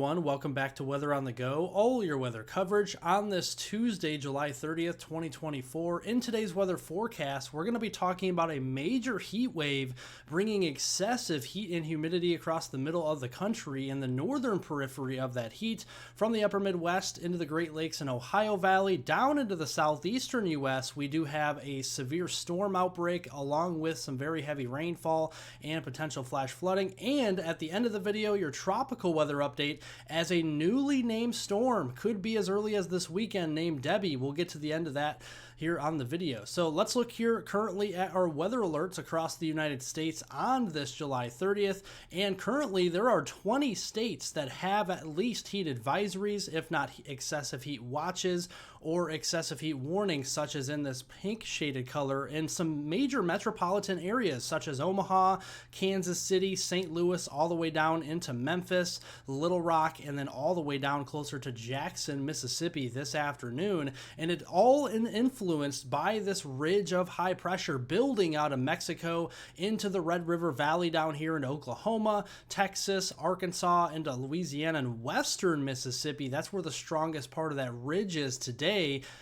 Welcome back to Weather on the Go, all your weather coverage on this Tuesday, July 30th, 2024. In today's weather forecast, we're going to be talking about a major heat wave bringing excessive heat and humidity across the middle of the country and the northern periphery of that heat from the upper Midwest into the Great Lakes and Ohio Valley down into the southeastern U.S. We do have a severe storm outbreak along with some very heavy rainfall and potential flash flooding. And at the end of the video, your tropical weather update as a newly named storm could be as early as this weekend named Debby. We'll get to the end of that here on the video. So let's look here currently at our weather alerts across the United States on this July 30th. And currently there are 20 states that have at least heat advisories, if not excessive heat watches or excessive heat warnings, such as in this pink shaded color in some major metropolitan areas such as Omaha, Kansas City, St. Louis, all the way down into Memphis, Little Rock, and then all the way down closer to Jackson, Mississippi this afternoon. And it all influenced by this ridge of high pressure building out of Mexico into the Red River Valley down here in Oklahoma, Texas, Arkansas, into Louisiana and western Mississippi. That's where the strongest part of that ridge is today.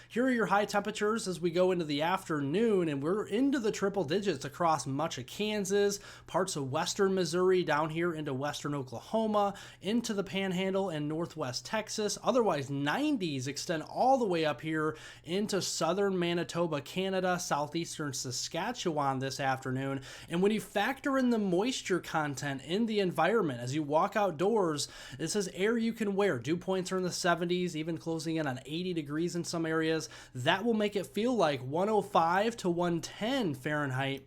Here are your high temperatures as we go into the afternoon, and we're into the triple digits across much of Kansas, parts of western Missouri, down here into western Oklahoma, into the Panhandle and northwest Texas. Otherwise, 90s extend all the way up here into southern Manitoba, Canada, southeastern Saskatchewan this afternoon. And when you factor in the moisture content in the environment as you walk outdoors, this is air you can wear. Dew points are in the 70s, even closing in on 80 degrees in some areas. That will make it feel like 105 to 110 Fahrenheit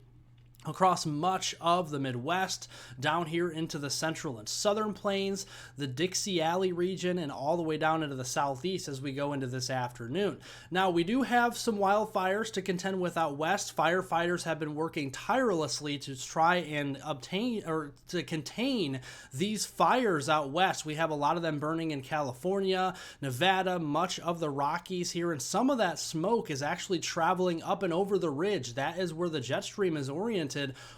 across much of the Midwest, down here into the central and southern plains, the Dixie Alley region, and all the way down into the southeast as we go into this afternoon. Now, we do have some wildfires to contend with out west. Firefighters have been working tirelessly to try and obtain or to contain these fires out west. We have a lot of them burning in California, Nevada, much of the Rockies here, and some of that smoke is actually traveling up and over the ridge. That is where the jet stream is oriented,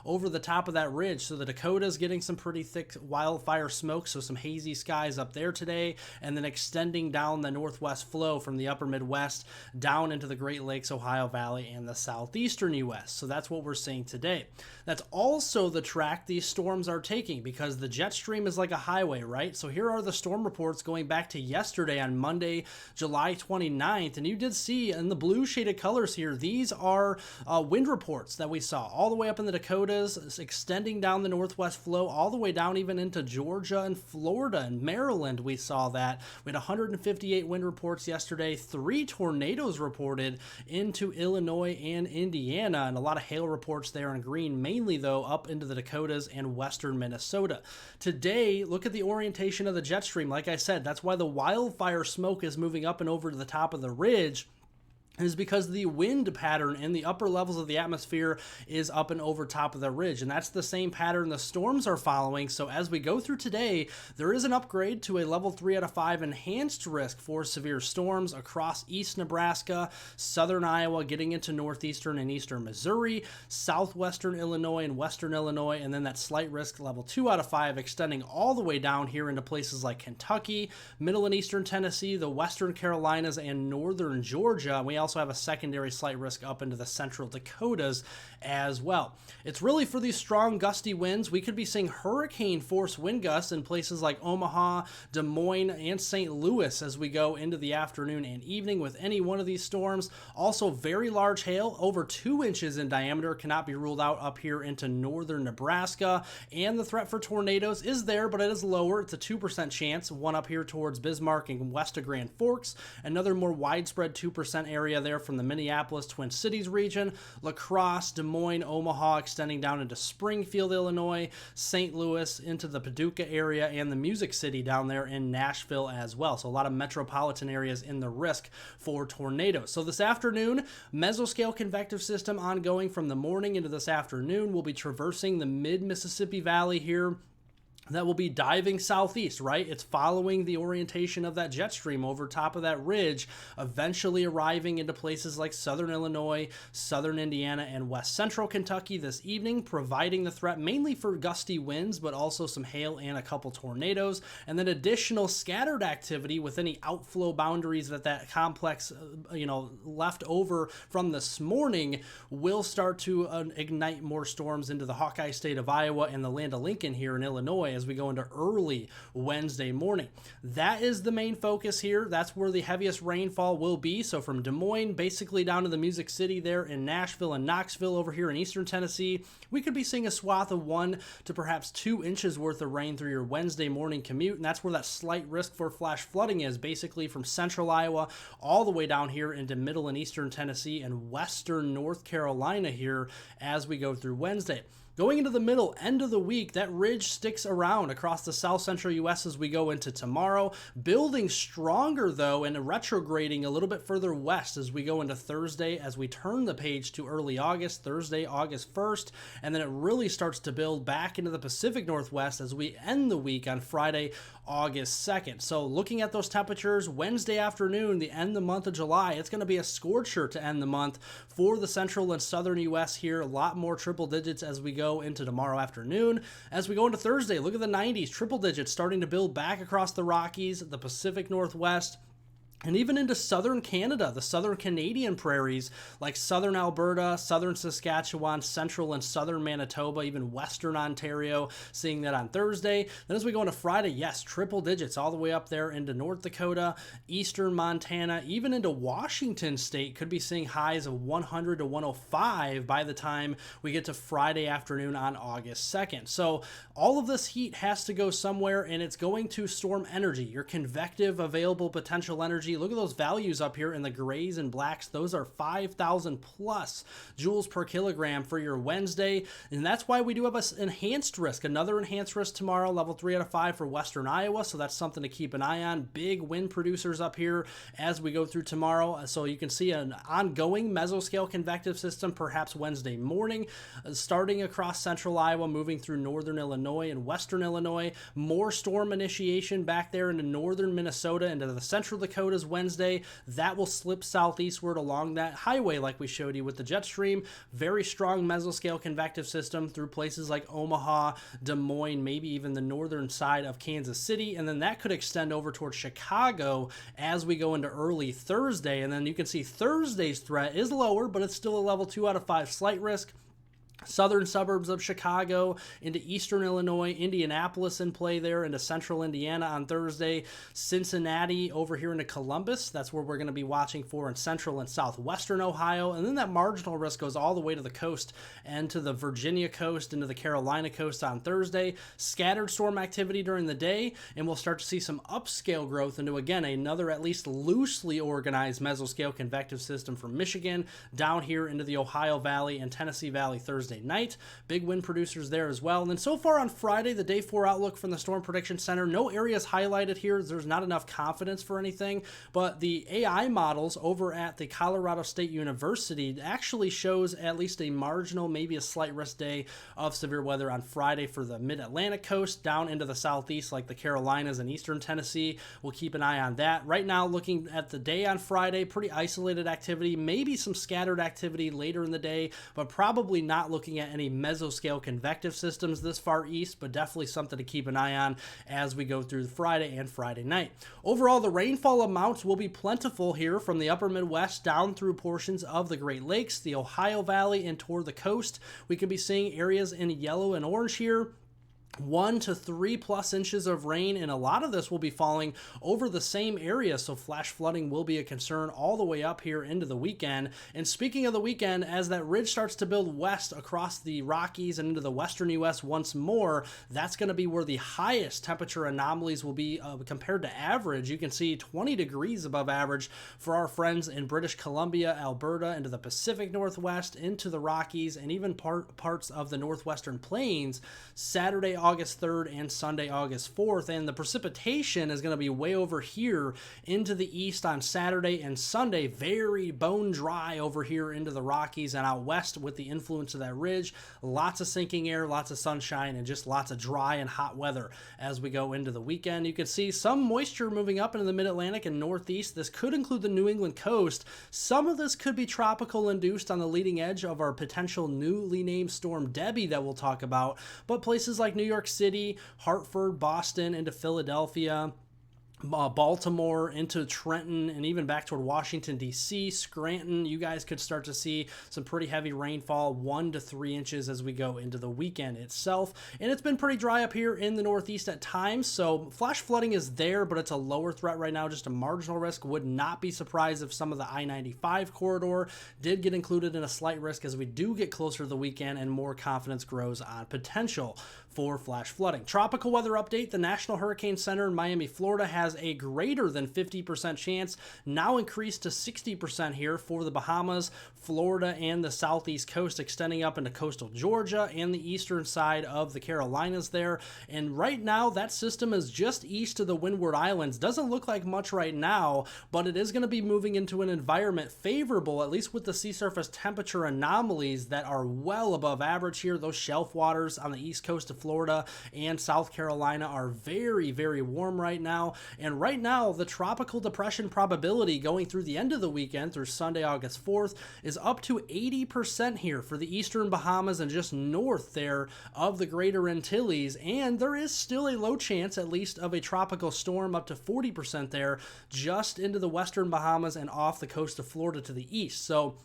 over the top of that ridge. So the Dakota's getting some pretty thick wildfire smoke, so some hazy skies up there today, and then extending down the northwest flow from the upper Midwest down into the Great Lakes, Ohio Valley, and the southeastern U.S. So that's what we're seeing today. That's also the track these storms are taking, because the jet stream is like a highway, right? So here are the storm reports going back to yesterday on Monday, July 29th, and you did see in the blue shaded colors here, these are wind reports that we saw all the way up in the Dakotas, extending down the northwest flow all the way down even into Georgia and Florida and Maryland. We saw that. We had 158 wind reports yesterday, 3 tornadoes reported into Illinois and Indiana, and a lot of hail reports there in green, mainly though up into the Dakotas and western Minnesota. Today, look at the orientation of the jet stream. Like I said, that's why the wildfire smoke is moving up and over to the top of the ridge, is because the wind pattern in the upper levels of the atmosphere is up and over top of the ridge. And that's the same pattern the storms are following. So as we go through today, there is an upgrade to a level 3 out of 5 enhanced risk for severe storms across east Nebraska, southern Iowa, getting into northeastern and eastern Missouri, southwestern Illinois and western Illinois, and then that slight risk level 2 out of 5 extending all the way down here into places like Kentucky, middle and eastern Tennessee, the western Carolinas, and northern Georgia. We also have a secondary slight risk up into the central Dakotas as well. It's really for these strong gusty winds. We could be seeing hurricane force wind gusts in places like Omaha, Des Moines, and St. Louis as we go into the afternoon and evening with any one of these storms. Also, very large hail, over 2 inches in diameter, cannot be ruled out up here into northern Nebraska. And the threat for tornadoes is there, but it is lower. It's a 2% chance, one up here towards Bismarck and west of Grand Forks. Another more widespread 2% area there from the Minneapolis Twin Cities region, La Crosse, Des Moines, Omaha, extending down into Springfield, Illinois, St. Louis, into the Paducah area, and the Music City down there in Nashville as well. So a lot of metropolitan areas in the risk for tornadoes. So this afternoon, mesoscale convective system ongoing from the morning into this afternoon. We'll be traversing the mid-Mississippi Valley here that will be diving southeast, right? It's following the orientation of that jet stream over top of that ridge, eventually arriving into places like southern Illinois, southern Indiana, and west central Kentucky this evening, providing the threat mainly for gusty winds, but also some hail and a couple tornadoes, and then additional scattered activity with any outflow boundaries that complex, left over from this morning will start to ignite more storms into the Hawkeye state of Iowa and the land of Lincoln here in Illinois as we go into early Wednesday morning. That is the main focus here. That's where the heaviest rainfall will be. So from Des Moines, basically down to the Music City there in Nashville and Knoxville over here in eastern Tennessee, we could be seeing a swath of 1 to perhaps 2 inches worth of rain through your Wednesday morning commute. And that's where that slight risk for flash flooding is, basically from central Iowa all the way down here into middle and eastern Tennessee and western North Carolina here as we go through Wednesday. Going into the middle end of the week, that ridge sticks around across the south central U.S. as we go into tomorrow, building stronger though and retrograding a little bit further west as we go into Thursday, as we turn the page to early August, Thursday, August 1st, and then it really starts to build back into the Pacific Northwest as we end the week on Friday, August 2nd. So looking at those temperatures, Wednesday afternoon, the end of the month of July, it's going to be a scorcher to end the month for the central and southern U.S. here. A lot more triple digits as we go into tomorrow afternoon. As we go into Thursday, look at the 90s, triple digits starting to build back across the Rockies, the Pacific Northwest, and even into southern Canada, the southern Canadian prairies, like southern Alberta, southern Saskatchewan, central and southern Manitoba, even western Ontario, seeing that on Thursday. Then as we go into Friday, yes, triple digits all the way up there into North Dakota, eastern Montana, even into Washington state, could be seeing highs of 100 to 105 by the time we get to Friday afternoon on August 2nd. So all of this heat has to go somewhere, and it's going to storm energy, your convective available potential energy. Look at those values up here in the grays and blacks. Those are 5,000 plus joules per kilogram for your Wednesday. And that's why we do have an enhanced risk, another enhanced risk tomorrow, level 3 out of 5 for western Iowa. So that's something to keep an eye on. Big wind producers up here as we go through tomorrow. So you can see an ongoing mesoscale convective system, perhaps Wednesday morning, starting across central Iowa, moving through northern Illinois and western Illinois. More storm initiation back there into northern Minnesota, into the central Dakotas Wednesday. That will slip southeastward along that highway like we showed you with the jet stream. Very strong mesoscale convective system through places like Omaha, Des Moines, maybe even the northern side of Kansas City, and then that could extend over towards Chicago as we go into early Thursday. And then you can see Thursday's threat is lower, but it's still a level 2 out of 5 slight risk. Southern suburbs of Chicago into eastern Illinois, Indianapolis in play there, into central Indiana on Thursday, Cincinnati over here into Columbus. That's where we're going to be watching for in central and southwestern Ohio. And then that marginal risk goes all the way to the coast and to the Virginia coast, into the Carolina coast on Thursday. Scattered storm activity during the day, and we'll start to see some upscale growth into, again, another at least loosely organized mesoscale convective system from Michigan down here into the Ohio Valley and Tennessee Valley Thursday night. Big wind producers there as well. And then so far on Friday, the day 4 outlook from the Storm Prediction Center, no areas highlighted here. There's not enough confidence for anything, but the AI models over at the Colorado State University actually shows at least a marginal, maybe a slight risk day of severe weather on Friday for the mid-Atlantic coast down into the southeast like the Carolinas and eastern Tennessee. We'll keep an eye on that. Right now, looking at the day on Friday, pretty isolated activity, maybe some scattered activity later in the day, but probably not looking at any mesoscale convective systems this far east, but definitely something to keep an eye on as we go through Friday and Friday night. Overall, the rainfall amounts will be plentiful here from the upper Midwest down through portions of the Great Lakes, the Ohio Valley, and toward the coast. We could be seeing areas in yellow and orange here. 1 to 3 plus inches of rain, and a lot of this will be falling over the same area, so flash flooding will be a concern all the way up here into the weekend. And speaking of the weekend, as that ridge starts to build west across the Rockies and into the western U.S. once more, that's going to be where the highest temperature anomalies will be compared to average. You can see 20 degrees above average for our friends in British Columbia, Alberta, into the Pacific Northwest, into the Rockies, and even parts of the northwestern plains. Saturday, August 3rd and Sunday, August 4th. And the precipitation is going to be way over here into the east on Saturday and Sunday. Very bone dry over here into the Rockies and out west with the influence of that ridge. Lots of sinking air, lots of sunshine, and just lots of dry and hot weather as we go into the weekend. You can see some moisture moving up into the mid-Atlantic and northeast. This could include the New England coast. Some of this could be tropical induced on the leading edge of our potential newly named storm Debby that we'll talk about. But places like New York City, Hartford, Boston, into Philadelphia, Baltimore, into Trenton, and even back toward Washington, D.C., Scranton, you guys could start to see some pretty heavy rainfall, 1 to 3 inches as we go into the weekend itself. And it's been pretty dry up here in the Northeast at times, so flash flooding is there, but it's a lower threat right now, just a marginal risk. Would not be surprised if some of the I-95 corridor did get included in a slight risk as we do get closer to the weekend and more confidence grows on potential for flash flooding. Tropical weather update. The National Hurricane Center in Miami, Florida has a greater than 50% chance, now increased to 60% here for the Bahamas, Florida, and the southeast coast, extending up into coastal Georgia and the eastern side of the Carolinas there. And right now, that system is just east of the Windward Islands. Doesn't look like much right now, but it is going to be moving into an environment favorable, at least with the sea surface temperature anomalies that are well above average here. Those shelf waters on the east coast of Florida and South Carolina are very, very warm right now. And right now, the tropical depression probability going through the end of the weekend through Sunday, August 4th, is up to 80% here for the eastern Bahamas and just north there of the greater Antilles. And there is still a low chance, at least, of a tropical storm, up to 40% there, just into the western Bahamas and off the coast of Florida to the east. So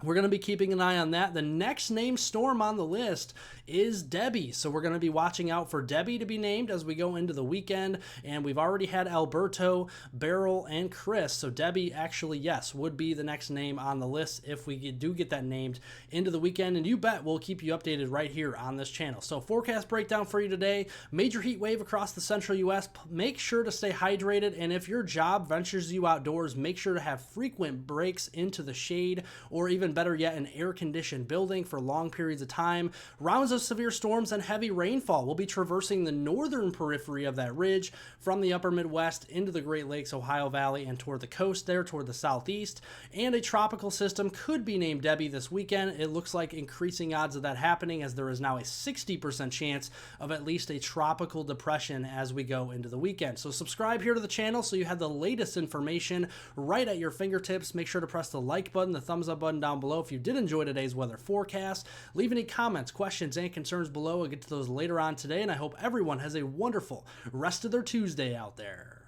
we're going to be keeping an eye on that. The next named storm on the list is Debby. So we're going to be watching out for Debby to be named as we go into the weekend. And we've already had Alberto, Beryl, and Chris. So Debby actually, yes, would be the next name on the list if we do get that named into the weekend. And you bet we'll keep you updated right here on this channel. So forecast breakdown for you today. Major heat wave across the central U.S. Make sure to stay hydrated. And if your job ventures you outdoors, make sure to have frequent breaks into the shade, or even better yet, an air-conditioned building for long periods of time. Rounds of severe storms and heavy rainfall will be traversing the northern periphery of that ridge from the upper Midwest into the Great Lakes, Ohio Valley, and toward the coast there, toward the southeast. And a tropical system could be named Debby this weekend. It looks like increasing odds of that happening, as there is now a 60% chance of at least a tropical depression as we go into the weekend. So subscribe here to the channel so you have the latest information right at your fingertips. Make sure to press the like button, the thumbs up button down below if you did enjoy today's weather forecast. Leave any comments, questions, and concerns below. I'll get to those later on today, and I hope everyone has a wonderful rest of their Tuesday out there.